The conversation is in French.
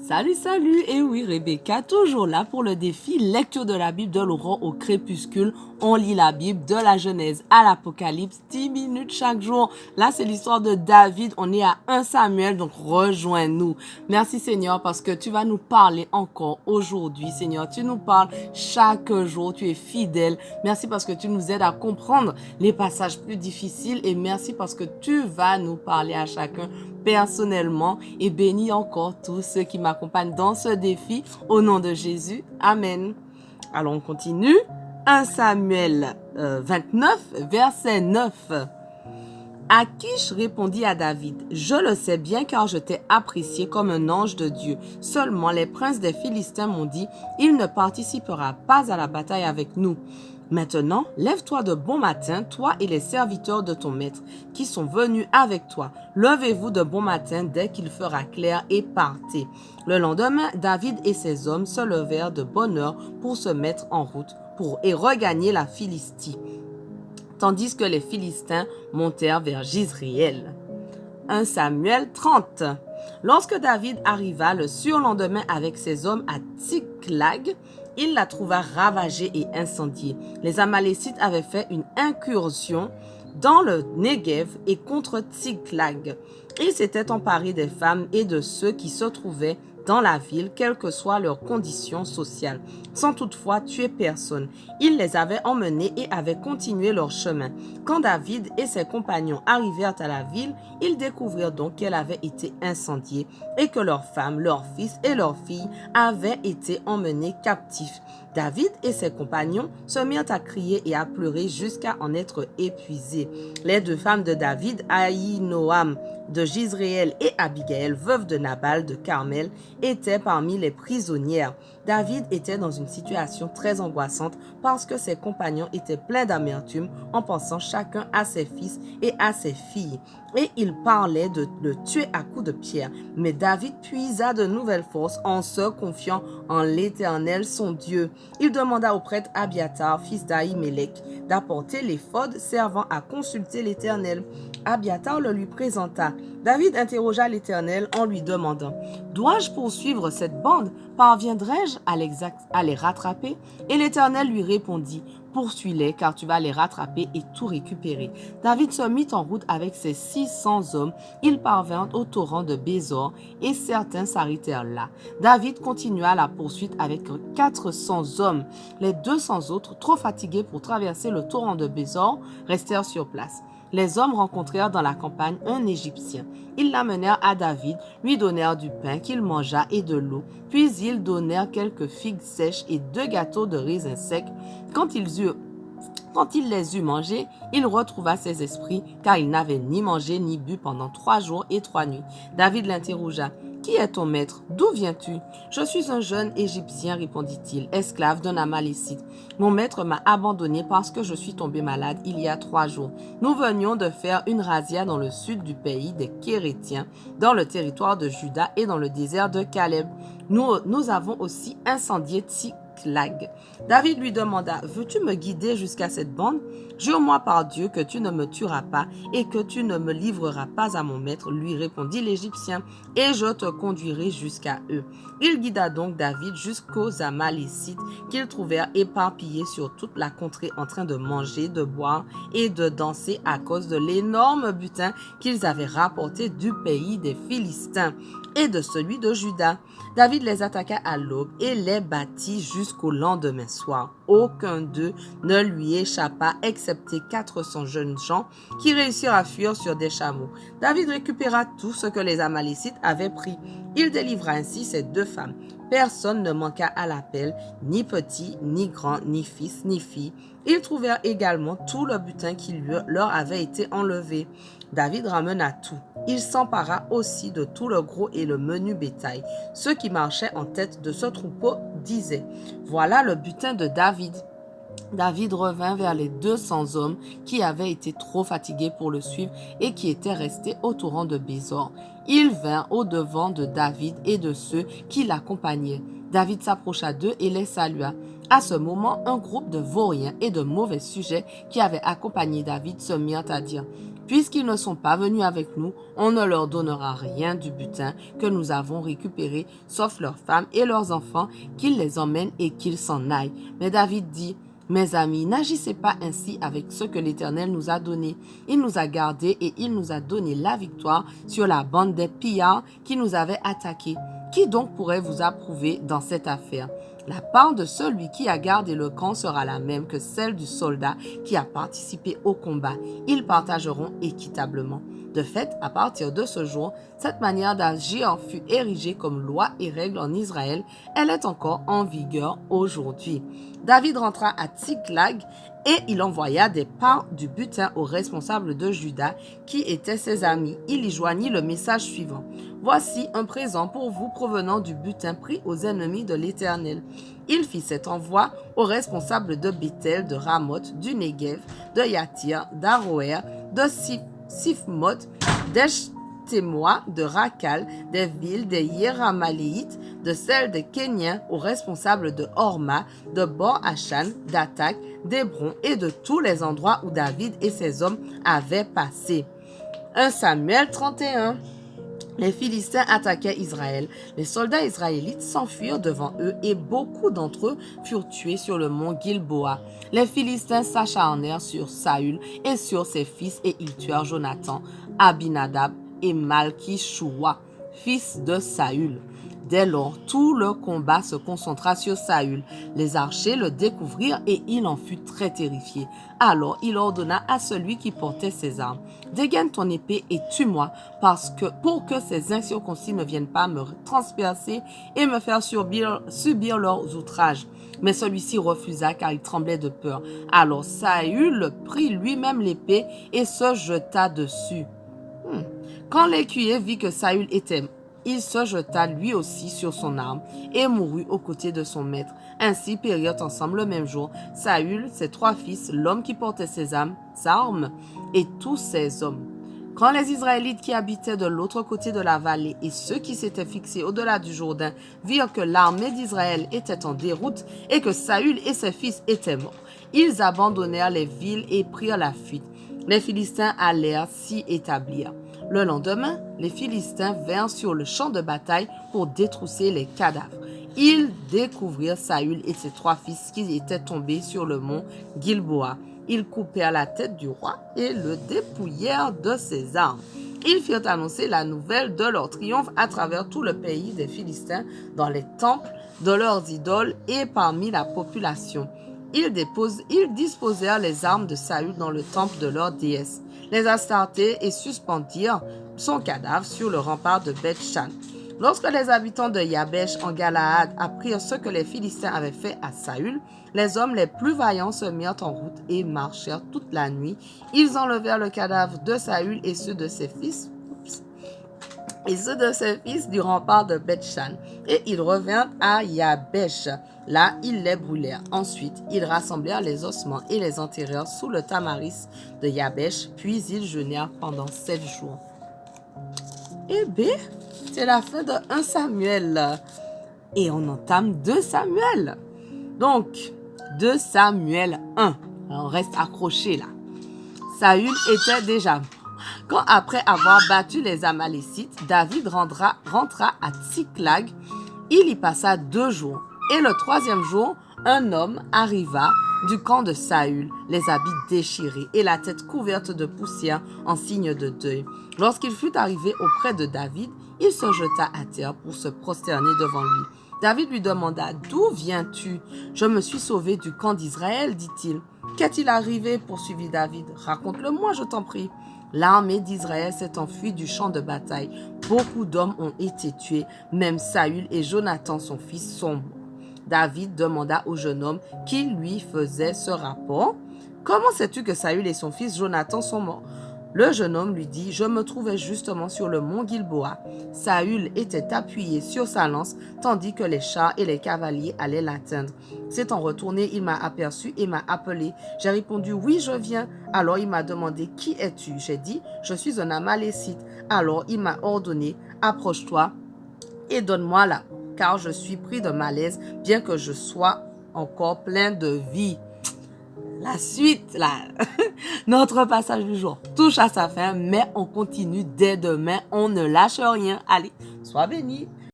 Salut, salut! Et oui, Rebecca, toujours là pour le défi lecture de la Bible de l'aurore au crépuscule. On lit la Bible de la Genèse à l'Apocalypse, 10 minutes chaque jour. Là, c'est l'histoire de David. On est à 1 Samuel, donc rejoins-nous. Merci Seigneur parce que tu vas nous parler encore aujourd'hui. Seigneur, tu nous parles chaque jour. Tu es fidèle. Merci parce que tu nous aides à comprendre les passages plus difficiles et merci parce que tu vas nous parler à chacun personnellement et bénis encore tous ceux qui m'accompagnent dans ce défi au nom de Jésus. Amen. Alors on continue. 1 Samuel 29, verset 9. Akish répondit à David, « Je le sais bien car je t'ai apprécié comme un ange de Dieu. Seulement les princes des Philistins m'ont dit, il ne participera pas à la bataille avec nous. Maintenant, lève-toi de bon matin, toi et les serviteurs de ton maître, qui sont venus avec toi. Levez-vous de bon matin dès qu'il fera clair et partez. » Le lendemain, David et ses hommes se levèrent de bonne heure pour se mettre en route et regagner la Philistie, tandis que les Philistins montèrent vers Jizréel. 1 Samuel 30. Lorsque David arriva le surlendemain avec ses hommes à Tsiklag, il la trouva ravagée et incendiée. Les Amalécites avaient fait une incursion dans le Negev et contre Tsiklag. Ils s'étaient emparés des femmes et de ceux qui se trouvaient dans la ville, quelles que soient leurs conditions sociales, sans toutefois tuer personne. Ils les avaient emmenés et avaient continué leur chemin. Quand David et ses compagnons arrivèrent à la ville, ils découvrirent donc qu'elle avait été incendiée et que leurs femmes, leurs fils et leurs filles avaient été emmenés captifs. David et ses compagnons se mirent à crier et à pleurer jusqu'à en être épuisés. Les deux femmes de David, Ahinoam de Jizréel et Abigaël, veuve de Nabal de Carmel, étaient parmi les prisonnières. David était dans une situation très angoissante parce que ses compagnons étaient pleins d'amertume en pensant chacun à ses fils et à ses filles. Et ils parlaient de le tuer à coups de pierre. Mais David puisa de nouvelles forces en se confiant en l'Éternel, son Dieu. Il demanda au prêtre Abiatar, fils d'Ahimelech, d'apporter l'éphod servant à consulter l'Éternel. Abiatar le lui présenta. David interrogea l'Éternel en lui demandant, « Dois-je poursuivre cette bande? Parviendrai-je à les rattraper? » Et l'Éternel lui répondit, « Poursuis-les, car tu vas les rattraper et tout récupérer. » David se mit en route avec ses 600 hommes. Ils parvinrent au torrent de Bézor, et certains s'arrêtèrent là. David continua la poursuite avec 400 hommes. Les 200 autres, trop fatigués pour traverser le torrent de Bézor, restèrent sur place. Les hommes rencontrèrent dans la campagne un Égyptien. Ils l'amenèrent à David, lui donnèrent du pain qu'il mangea et de l'eau, puis ils donnèrent quelques figues sèches et 2 gâteaux de raisins secs. Quand il les eut mangés, il retrouva ses esprits, car il n'avait ni mangé ni bu pendant 3 jours et 3 nuits. David l'interrogea. « Qui est ton maître? D'où viens-tu? »« Je suis un jeune Égyptien, répondit-il, esclave d'un Amalécite. Mon maître m'a abandonné parce que je suis tombé malade il y a 3 jours. Nous venions de faire une razzia dans le sud du pays des Kérétiens, dans le territoire de Juda et dans le désert de Caleb. Nous avons aussi incendié Tsiklag. » David lui demanda, « Veux-tu me guider jusqu'à cette bande? Jure-moi par Dieu que tu ne me tueras pas et que tu ne me livreras pas à mon maître, lui répondit l'Égyptien, et je te conduirai jusqu'à eux. » Il guida donc David jusqu'aux Amalécites qu'ils trouvèrent éparpillés sur toute la contrée en train de manger, de boire et de danser à cause de l'énorme butin qu'ils avaient rapporté du pays des Philistins et de celui de Juda. David les attaqua à l'aube et les battit jusqu'au lendemain soir. Aucun d'eux ne lui échappa, excepté 400 jeunes gens qui réussirent à fuir sur des chameaux. David récupéra tout ce que les Amalécites avaient pris. Il délivra ainsi ses 2 femmes. Personne ne manqua à l'appel, ni petit, ni grand, ni fils, ni fille. Ils trouvèrent également tout le butin qui leur avait été enlevé. David ramena tout. Il s'empara aussi de tout le gros et le menu bétail. Ceux qui marchaient en tête de ce troupeau disaient, « Voilà le butin de David. » David revint vers les 200 hommes qui avaient été trop fatigués pour le suivre et qui étaient restés au torrent de Bézor. Il vint au-devant de David et de ceux qui l'accompagnaient. David s'approcha d'eux et les salua. À ce moment, un groupe de vauriens et de mauvais sujets qui avaient accompagné David se mirent à dire, Puisqu'ils ne sont pas venus avec nous, on ne leur donnera rien du butin que nous avons récupéré, sauf leurs femmes et leurs enfants, qu'ils les emmènent et qu'ils s'en aillent. » Mais David dit: « Mes amis, n'agissez pas ainsi avec ce que l'Éternel nous a donné. Il nous a gardés et il nous a donné la victoire sur la bande des pillards qui nous avaient attaqués. Qui donc pourrait vous approuver dans cette affaire? La part de celui qui a gardé le camp sera la même que celle du soldat qui a participé au combat. Ils partageront équitablement. » De fait, à partir de ce jour, cette manière d'agir fut érigée comme loi et règle en Israël. Elle est encore en vigueur aujourd'hui. David rentra à Tsiklag et il envoya des parts du butin aux responsables de Juda qui étaient ses amis. Il y joignit le message suivant: « Voici un présent pour vous provenant du butin pris aux ennemis de l'Éternel. » Il fit cet envoi aux responsables de Béthel, de Ramoth, du Negev, de Yatir, d'Aroer, de Sifmoth, d'Eshtemoa, de Rakal, des villes des Yéramaléites, de celles des Kéniens, aux responsables de Horma, de Bor-Achan, d'Atak, d'Hébron et de tous les endroits où David et ses hommes avaient passé. 1 Samuel 31. Les Philistins attaquaient Israël. Les soldats israélites s'enfuirent devant eux et beaucoup d'entre eux furent tués sur le mont Gilboa. Les Philistins s'acharnèrent sur Saül et sur ses fils et ils tuèrent Jonathan, Abinadab et Malki-Shoua, fils de Saül. Dès lors, tout le combat se concentra sur Saül. Les archers le découvrirent et il en fut très terrifié. Alors il ordonna à celui qui portait ses armes: « Dégaine ton épée et tue-moi, pour que ces incirconcis ne viennent pas me transpercer et me faire subir leurs outrages. » Mais celui-ci refusa car il tremblait de peur. Alors Saül prit lui-même l'épée et se jeta dessus. Quand l'écuyer vit que Saül était mort, il se jeta lui aussi sur son arme et mourut aux côtés de son maître. Ainsi périrent ensemble le même jour Saül, ses 3 fils, l'homme qui portait ses armes et tous ses hommes. Quand les Israélites qui habitaient de l'autre côté de la vallée et ceux qui s'étaient fixés au-delà du Jourdain virent que l'armée d'Israël était en déroute et que Saül et ses fils étaient morts, ils abandonnèrent les villes et prirent la fuite. Les Philistins allèrent s'y établir. Le lendemain, les Philistins vinrent sur le champ de bataille pour détrousser les cadavres. Ils découvrirent Saül et ses 3 fils qui étaient tombés sur le mont Gilboa. Ils coupèrent la tête du roi et le dépouillèrent de ses armes. Ils firent annoncer la nouvelle de leur triomphe à travers tout le pays des Philistins, dans les temples de leurs idoles et parmi la population. Ils disposèrent les armes de Saül dans le temple de leur déesse, les Astartés, et suspendirent son cadavre sur le rempart de Beth-Shan. Lorsque les habitants de Yabesh en Galaad apprirent ce que les Philistins avaient fait à Saül, les hommes les plus vaillants se mirent en route et marchèrent toute la nuit. Ils enlevèrent le cadavre de Saül et ceux de ses fils du rempart de Beth-Shan. Et ils revinrent à Yabesh. Là, ils les brûlèrent. Ensuite, ils rassemblèrent les ossements et les enterrèrent sous le tamaris de Yabesh. Puis ils jeûnèrent pendant 7 jours. Eh bien, c'est la fin de 1 Samuel. Et on entame 2 Samuel. Donc, 2 Samuel 1. Alors, on reste accroché là. Saül était déjà mort. Quand après avoir battu les Amalécites, David rentra à Tsiklag, il y passa 2 jours. Et le 3e jour, un homme arriva du camp de Saül, les habits déchirés et la tête couverte de poussière en signe de deuil. Lorsqu'il fut arrivé auprès de David, il se jeta à terre pour se prosterner devant lui. David lui demanda: « D'où viens-tu? »« Je me suis sauvé du camp d'Israël, dit-il. »« Qu'est-il arrivé? » poursuivit David. « Raconte-le-moi, je t'en prie. » L'armée d'Israël s'est enfuie du champ de bataille. Beaucoup d'hommes ont été tués, même Saül et Jonathan, son fils, sont morts. David demanda au jeune homme qui lui faisait ce rapport: « Comment sais-tu que Saül et son fils Jonathan sont morts ?» Le jeune homme lui dit: « Je me trouvais justement sur le mont Gilboa. Saül était appuyé sur sa lance, tandis que les chars et les cavaliers allaient l'atteindre. S'étant retourné, il m'a aperçu et m'a appelé. J'ai répondu: oui, je viens. Alors il m'a demandé: qui es-tu? J'ai dit: je suis un Amalécite. Alors il m'a ordonné: approche-toi et donne-moi la, car je suis pris de malaise, bien que je sois encore plein de vie. » la suite, là. Notre passage du jour touche à sa fin, mais on continue dès demain. On ne lâche rien. Allez, sois béni.